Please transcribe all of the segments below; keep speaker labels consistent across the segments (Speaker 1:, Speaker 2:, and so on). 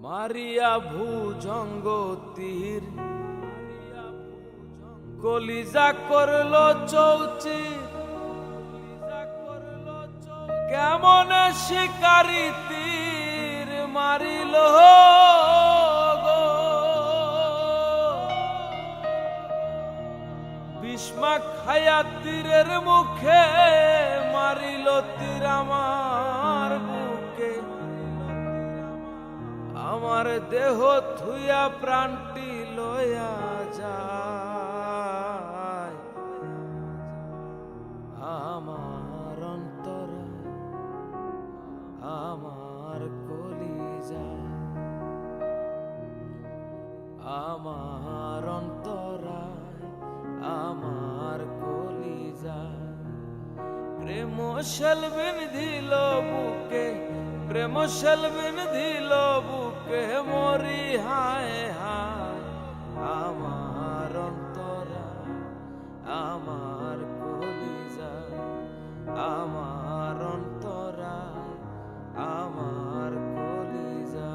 Speaker 1: মারিয়া ভুজঙ্গ তীর কলিজা করলো চৌচির, কেমন শিকারি তীর মারিল গো। বিস্মা খায়া তীরের মুখে মারিল তীর আমার বুকে, আমার দেহ থুইয়া প্রাণটি লয়া যায়। আমার অন্তরা আমার কলিজা, আমার অন্তরা আমার কলিজা। প্রেম সেলবিন দিল বুকে, প্রেম সেলবিন দিল বুকে মরি হায় হায়। আমার অন্তরা আমার কলিজা, আমার অন্তরা আমার কলিজা।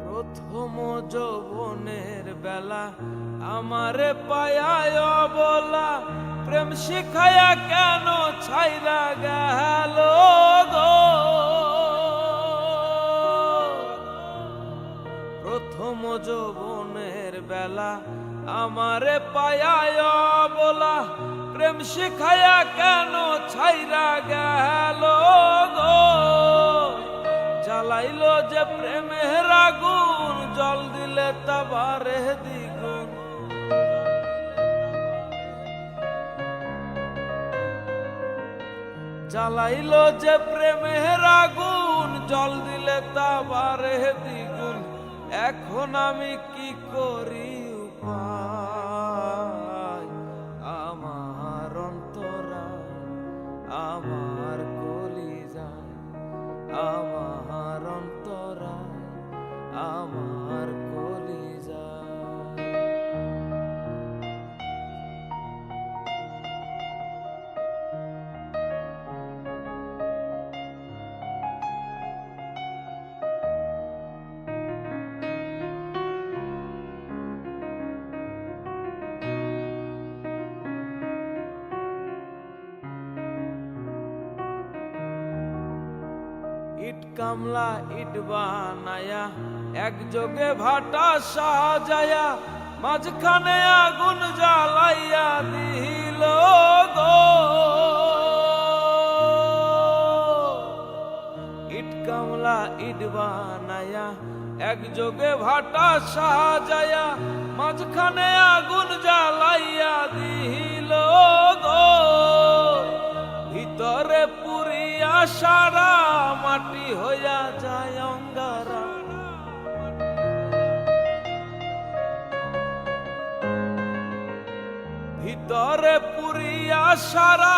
Speaker 1: প্রথম যৌবনের বেলা আমারে পায়ায় বলা, প্রেম শিখায়া কেন ছাইরা গেল গো। প্রথম যৌবনের বেলা আমারে পায়ায় বলা, প্রেম শিখায়া কেন ছাইরা গেল গো। জ্বালাইলো যে প্রেমের আগুন, জল দিলে তা বাড়ে দ্বিগুণ। জ্বালাইলো যে প্রেমের আগুন, জল দিলে তা বাড়ে দ্বিগুণ। এখন আমি কি করি উপায়? আমার অন্তরা আমার কলিজা, আমার অন্তরা আমার কলিজা। ইট কামলা ইট বানায়া একযোগে ভাটা সাজায়া, মাঝখানে আগুন জ্বালাইয়া দিল গো। ইট কামলা ইট বানায়া একযোগে ভাটা সাজায়া, মাঝখানে আগুন জ্বালাইয়া দিল গো। ভিতরে পুরিয়া সারা মাটি হইয়া যায় অঙ্গারা। ভিতরে পুরিয়া সারা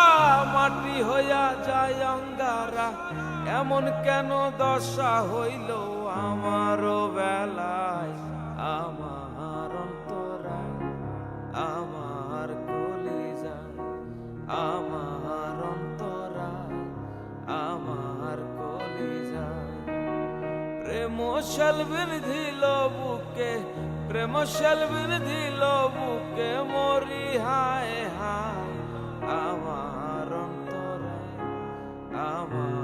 Speaker 1: মাটি হইয়া যায় অঙ্গারা। এমন কেন দশা হইল আমারও বেলায়? আমার অন্তরা আমার কলিজা, আমার অন্তরা আমার কলিজা। প্রেম সেলবিন দিল বুকে, প্রেম সেলবিন দিল বুকে মরি হায় হায়। আমার অন্তরা আমার